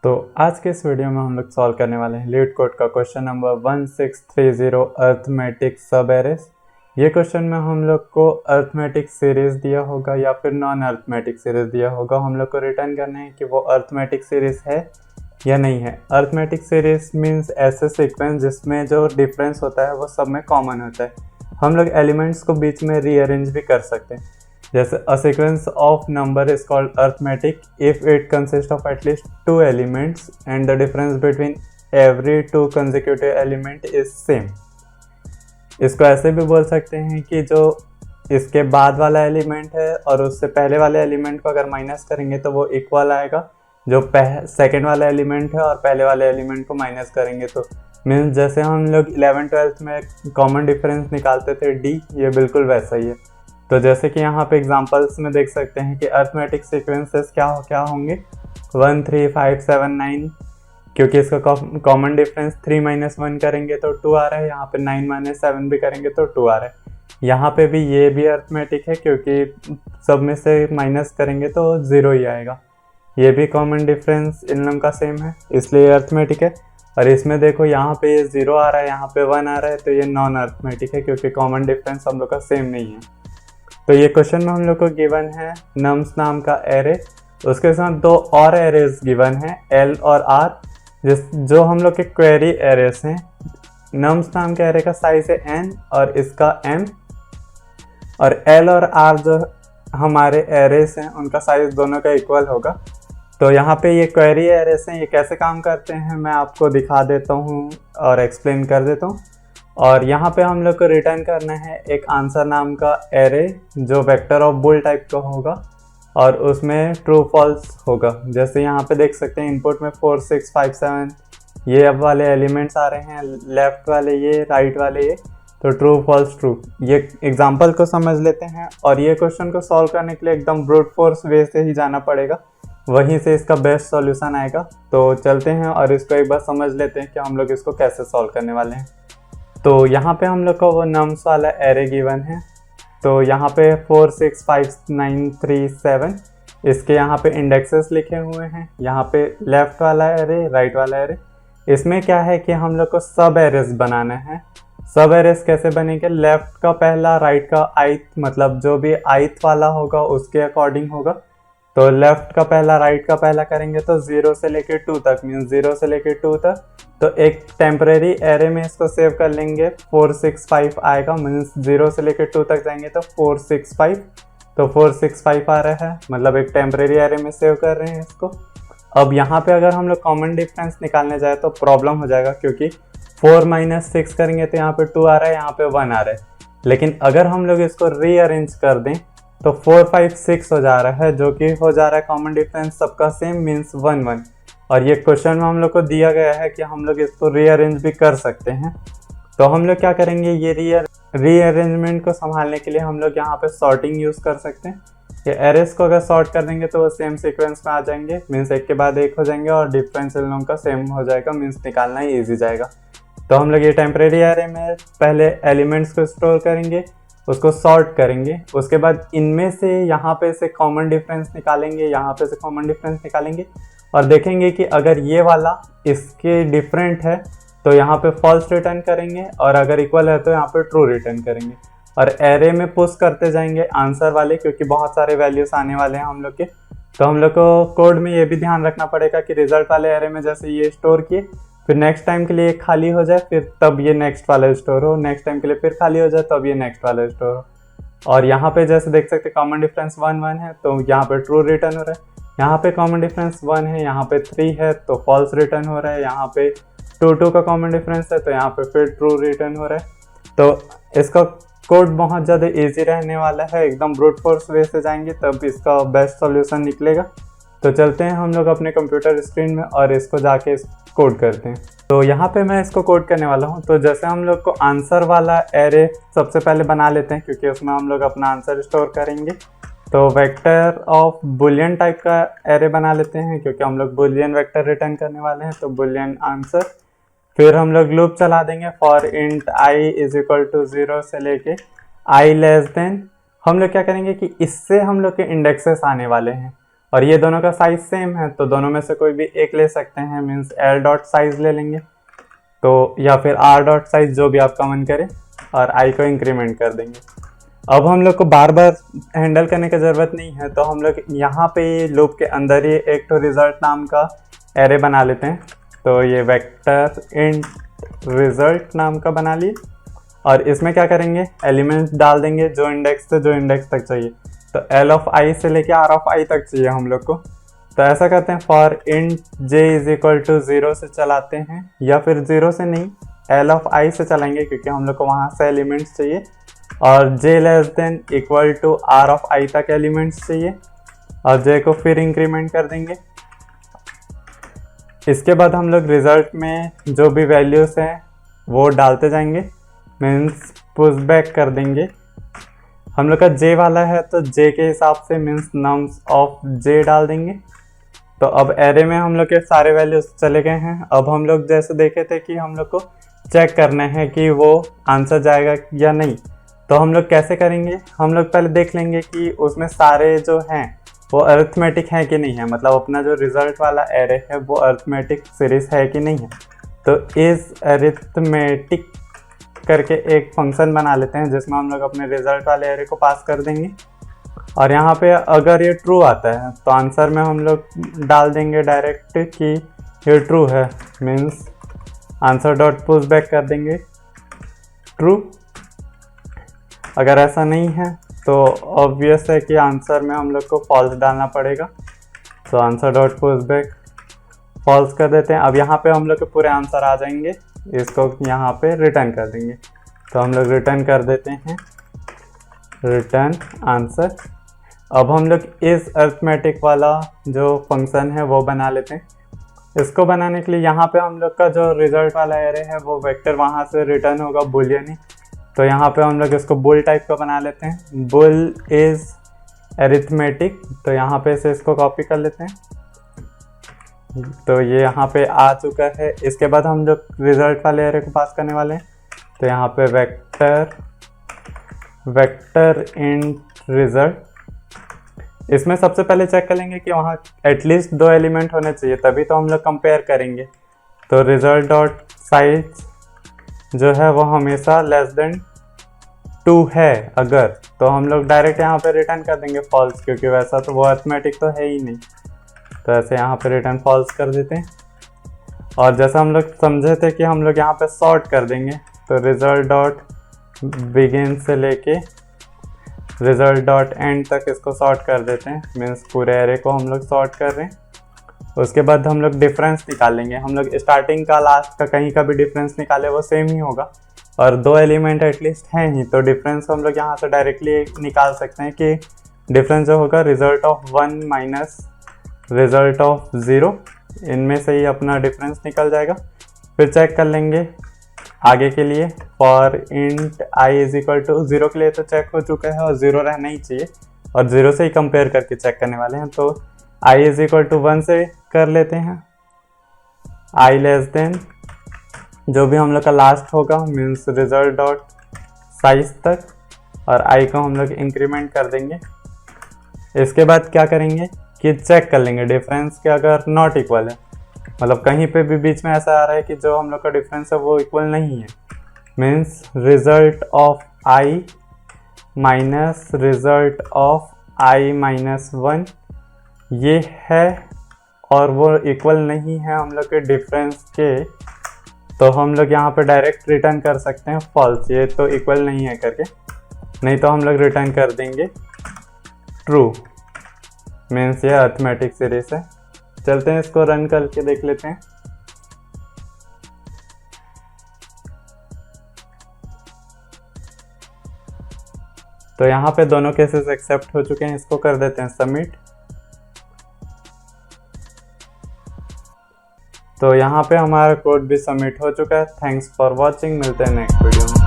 तो आज के इस वीडियो में हम लोग सॉल्व करने वाले हैं लीड कोड का क्वेश्चन नंबर 1630 अर्थमेटिक सब एरेस। ये क्वेश्चन में हम लोग को अर्थमेटिक सीरीज दिया होगा या फिर नॉन अर्थमेटिक सीरीज दिया होगा। हम लोग को रिटर्न करना है कि वो अर्थमेटिक सीरीज है या नहीं है। अर्थमेटिक सीरीज मीन्स ऐसे सीक्वेंस जिसमें जो डिफरेंस होता है वो सब में कॉमन होता है। हम लोग एलिमेंट्स को बीच में रीअरेंज भी कर सकते हैं। जैसे a sequence of number is called arithmetic if it consists of at least two elements and the difference between every two consecutive element is same। इसको ऐसे भी बोल सकते हैं कि जो इसके बाद वाला एलिमेंट है और उससे पहले वाले एलिमेंट को अगर माइनस करेंगे तो वो इक्वल आएगा। जो सेकेंड वाला एलिमेंट है और पहले वाले एलिमेंट को माइनस करेंगे तो मीन्स जैसे हम लोग 11th-12th में कॉमन डिफरेंस निकालते थे डी, ये बिल्कुल वैसा ही है। तो जैसे कि यहाँ पे एग्जांपल्स में देख सकते हैं कि अर्थमेटिक सीक्वेंसेस क्या होंगे 1 3 5 7 9, क्योंकि इसका कॉमन डिफरेंस 3 - 1 करेंगे तो 2 आ रहा है। यहाँ पे 9 - 7 भी करेंगे तो 2 आ रहा है। यहाँ पे भी ये भी अर्थमेटिक है क्योंकि सब में से माइनस करेंगे तो 0 ही आएगा। ये भी कॉमन डिफरेंस इन लोगों का सेम है इसलिए अर्थमेटिक है। और इसमें देखो यहाँ पे ये 0 आ रहा है, यहाँ पे 1 आ रहा है, तो ये नॉन अर्थमेटिक है क्योंकि कॉमन डिफरेंस हम लोग का सेम नहीं है। तो ये क्वेश्चन में हम लोग को गिवन है नम्स नाम का एरे, उसके साथ दो और एरेज गिवन है एल और आर, जो हम लोग के क्वेरी एरेज हैं। नम्स नाम के एरे का साइज है एन और इसका एम, और एल और आर जो हमारे एरेज हैं उनका साइज दोनों का इक्वल होगा। तो यहाँ पे ये क्वेरी एरेज हैं, ये कैसे काम करते हैं मैं आपको दिखा देता हूँ और एक्सप्लेन कर देता हूँ। और यहाँ पे हम लोग को रिटर्न करना है एक आंसर नाम का एरे जो वेक्टर ऑफ बुल टाइप का होगा और उसमें ट्रू फॉल्स होगा। जैसे यहाँ पे देख सकते हैं इनपुट में 4 6 5 7 ये अब वाले एलिमेंट्स आ रहे हैं, लेफ्ट वाले ये, राइट वाले ये, तो ट्रू फॉल्स ट्रू। ये एग्जांपल को समझ लेते हैं और ये क्वेश्चन को सॉल्व करने के लिए एकदम ब्रूट फोर्स वे से ही जाना पड़ेगा, वहीं से इसका बेस्ट सॉल्यूशन आएगा। तो चलते हैं और इसको एक बार समझ लेते हैं कि हम लोग इसको कैसे सॉल्व करने वाले हैं। तो यहाँ पे हम लोग को वो नम्स वाला एरे गिवन है। तो यहाँ पे 4 6 5 9 3 7 इसके यहाँ पे इंडेक्सेस लिखे हुए हैं। यहाँ पे लेफ्ट वाला एरे, राइट वाला एरे। इसमें क्या है कि हम लोग को सब एरेस बनाना है। सब एरेस कैसे बनेंगे, लेफ्ट का पहला, राइट का आइथ, मतलब जो भी आइथ वाला होगा उसके अकॉर्डिंग होगा। तो लेफ्ट का पहला, राइट का पहला करेंगे तो 0 से लेके 2 तक, मीन्स 0 से लेके 2 तक। तो एक टेम्परेरी एरे में इसको सेव कर लेंगे, 4 6 5 आएगा, मीन्स 0 से लेके 2 तक जाएंगे तो 4 6 5, तो 4 6 5 आ रहा है, मतलब एक टेम्परेरी एरे में सेव कर रहे हैं इसको। अब यहाँ पे अगर हम लोग कॉमन डिफरेंस निकालने जाए तो प्रॉब्लम हो जाएगा क्योंकि 4 - 6 करेंगे तो यहाँ पे 2 आ रहा है, यहाँ पे 1 आ रहा है। लेकिन अगर हम लोग इसको रीअरेंज कर दें तो 4 5 6 हो जा रहा है, जो कि हो जा रहा है कॉमन डिफरेंस सबका सेम, मीन्स 1 1। और ये क्वेश्चन में हम लोग को दिया गया है कि हम लोग इसको रीअरेंज भी कर सकते हैं। तो हम लोग क्या करेंगे, ये रीअरेंजमेंट को संभालने के लिए हम लोग यहाँ पे सॉर्टिंग यूज़ कर सकते हैं। ये एरेस को अगर सॉर्ट कर देंगे तो वो सेम सीक्वेंस में आ जाएंगे, मीन्स एक के बाद एक हो जाएंगे और डिफरेंस इन लोगों का सेम हो जाएगा, मीन्स निकालना ही ईजी जाएगा। तो हम लोग ये टेम्परेरी एरे में पहले एलिमेंट्स को स्टोर करेंगे, उसको सॉर्ट करेंगे, उसके बाद इनमें से यहाँ पे से कॉमन डिफरेंस निकालेंगे, यहाँ पे से कॉमन डिफरेंस निकालेंगे और देखेंगे कि अगर ये वाला इसके डिफरेंट है तो यहाँ पे फॉल्स रिटर्न करेंगे और अगर इक्वल है तो यहाँ पे ट्रू रिटर्न करेंगे। और एरे में पुश करते जाएंगे आंसर वाले, क्योंकि बहुत सारे वैल्यूज आने वाले हैं हम लोग के। तो हम लोग को कोड में ये भी ध्यान रखना पड़ेगा कि रिजल्ट वाले एरे में जैसे ये स्टोर किए, फिर नेक्स्ट टाइम के लिए खाली हो जाए, फिर तब ये नेक्स्ट वाला स्टोर हो, नेक्स्ट टाइम के लिए फिर खाली हो जाए तब ये नेक्स्ट वाला स्टोर हो। और यहाँ पे जैसे देख सकते हैं कॉमन डिफरेंस 1 1 है तो यहाँ पे ट्रू रिटर्न हो रहा है। यहाँ पे कॉमन डिफरेंस 1 है, यहाँ पे 3 है तो फॉल्स रिटर्न हो रहा है। यहाँ पे 2 2 का कॉमन डिफरेंस है तो यहाँ पे फिर ट्रू रिटर्न हो रहा है। तो इसका कोड बहुत ज़्यादा इजी रहने वाला है, एकदम ब्रूट फोर्स वे से जाएंगे तब इसका बेस्ट सॉल्यूशन निकलेगा। तो चलते हैं हम लोग अपने कंप्यूटर स्क्रीन में और इसको जाके कोड करते हैं। तो यहाँ पे मैं इसको कोड करने वाला हूँ। तो जैसे हम लोग को आंसर वाला एरे सबसे पहले बना लेते हैं क्योंकि उसमें हम लोग अपना आंसर स्टोर करेंगे। तो वेक्टर ऑफ बुलियन टाइप का एरे बना लेते हैं क्योंकि हम लोग बुलियन वेक्टर रिटर्न करने वाले हैं, तो बुलियन आंसर। फिर हम लोग लूप चला देंगे for int i is equal to 0 से लेके आई लेस देन। हम लोग क्या करेंगे कि इससे हम लोग के इंडेक्सेस आने वाले हैं और ये दोनों का साइज सेम है तो दोनों में से कोई भी एक ले सकते हैं, मीन्स एल डॉट साइज ले लेंगे तो, या फिर आर डॉट साइज, जो भी आपका मन करे, और आई को इंक्रीमेंट कर देंगे। अब हम लोग को बार बार हैंडल करने की ज़रूरत नहीं है तो हम लोग यहाँ पे लूप के अंदर ही एक तो रिजल्ट नाम का एरे बना लेते हैं। तो ये वेक्टर इंट रिजल्ट नाम का बना लिए और इसमें क्या करेंगे, एलिमेंट्स डाल देंगे जो इंडेक्स से जो इंडेक्स तक चाहिए। तो एल ऑफ आई से लेके आर ऑफ आई तक चाहिए हम लोग को। तो ऐसा करते हैं, for int j is equal to 0 से चलाते हैं, या फिर 0 से नहीं एल ऑफ आई से चलाएंगे क्योंकि हम लोग को वहाँ से एलिमेंट्स चाहिए, और j less than equal to R of I तक एलिमेंट्स चाहिए और j को फिर इंक्रीमेंट कर देंगे। इसके बाद हम लोग रिजल्ट में जो भी वैल्यूज़ हैं वो डालते जाएंगे, मीन्स पुश बैक कर देंगे। हम लोग का j वाला है तो j के हिसाब से मीन्स नम्स ऑफ j डाल देंगे। तो अब एरे में हम लोग के सारे वैल्यूज चले गए हैं। अब हम लोग जैसे देखे थे कि हम लोग को चेक करना है कि वो आंसर जाएगा या नहीं, तो हम लोग कैसे करेंगे, हम लोग पहले देख लेंगे कि उसमें सारे जो हैं वो अरिथमेटिक है कि नहीं है, मतलब अपना जो रिजल्ट वाला एरे है वो अरिथमेटिक सीरीज है कि नहीं है। तो इस अरिथमेटिक करके एक फंक्शन बना लेते हैं जिसमें हम लोग अपने रिजल्ट वाले एरे को पास कर देंगे, और यहाँ पे अगर ये ट्रू आता है तो आंसर में हम लोग डाल देंगे डायरेक्ट कि ये ट्रू है, means answer dot push back कर देंगे ट्रू। अगर ऐसा नहीं है तो ऑब्वियस है कि आंसर में हम लोग को फॉल्स डालना पड़ेगा। तो answer dot push back false कर देते हैं। अब यहाँ पे हम लोग के पूरे आंसर आ जाएंगे, इसको यहाँ पे रिटर्न कर देंगे। तो हम लोग रिटर्न कर देते हैं रिटर्न आंसर। अब हम लोग इस अरिथमेटिक वाला जो फंक्शन है वो बना लेते हैं। इसको बनाने के लिए यहाँ पे हम लोग का जो रिजल्ट वाला एरे है वो वेक्टर वहाँ से रिटर्न होगा बुलियन ही, तो यहाँ पे हम लोग इसको बुल टाइप का बना लेते हैं, बुल इज अरिथमेटिक। तो यहाँ पे से इसको कॉपी कर लेते हैं। तो ये यहाँ पे आ चुका है। इसके बाद हम लोग रिजल्ट वाले एरे को पास करने वाले हैं। तो यहाँ पे वेक्टर इंट रिजल्ट, इसमें सबसे पहले चेक कर लेंगे कि वहाँ एटलीस्ट 2 एलिमेंट होने चाहिए, तभी तो हम लोग कंपेयर करेंगे। तो रिजल्ट डॉट साइज जो है वो हमेशा लेस देन 2 है अगर, तो हम लोग डायरेक्ट यहाँ पे रिटर्न कर देंगे फॉल्स, क्योंकि वैसा तो वो अरिथमेटिक तो है ही नहीं। तो ऐसे यहाँ पे रिटर्न फॉल्स कर देते हैं। और जैसा हम लोग समझे थे कि हम लोग यहाँ पे सॉर्ट कर देंगे, तो रिजल्ट डॉट बिगिन से लेके रिजल्ट डॉट एंड तक इसको सॉर्ट कर देते हैं, मीन्स पूरे एरे को हम लोग सॉर्ट कर रहे हैं। उसके बाद हम लोग डिफरेंस निकाल लेंगे। हम लोग स्टार्टिंग का लास्ट का कहीं का भी डिफरेंस निकाले वो सेम ही होगा, और 2 एलिमेंट एटलीस्ट हैं ही, तो डिफरेंस हम लोग यहाँ से डायरेक्टली निकाल सकते हैं कि डिफरेंस जो होगा result of 1 minus result of 0, इनमें से ही अपना डिफरेंस निकल जाएगा। फिर चेक कर लेंगे आगे के लिए, for int i is equal to 0 के लिए तो चेक हो चुका है और 0 रहना ही चाहिए, और 0 से ही कंपेयर करके चेक करने वाले हैं। तो i इज इक्वल टू 1 से कर लेते हैं, i लेस देन जो भी हम लोग का लास्ट होगा, मीन्स रिजल्ट डॉट साइज तक, और i को हम लोग इंक्रीमेंट कर देंगे। इसके बाद क्या करेंगे कि चेक कर लेंगे डिफरेंस के अगर नॉट इक्वल है, मतलब कहीं पे भी बीच में ऐसा आ रहा है कि जो हम लोग का डिफरेंस है वो इक्वल नहीं है, means result of i minus result of i minus 1 ये है और वो इक्वल नहीं है हम लोग के डिफरेंस के, तो हम लोग यहाँ पे डायरेक्ट रिटर्न कर सकते हैं फॉल्स, ये तो इक्वल नहीं है करके, नहीं तो हम लोग रिटर्न कर देंगे ट्रू, मीन्स ये अरिथमेटिक सीरीज है। चलते हैं इसको रन करके देख लेते हैं। तो यहाँ पे दोनों केसेस एक्सेप्ट हो चुके हैं, इसको कर देते हैं सबमिट। तो यहाँ पे हमारा कोड भी सबमिट हो चुका है। थैंक्स फॉर वॉचिंग, मिलते हैं नेक्स्ट वीडियो में।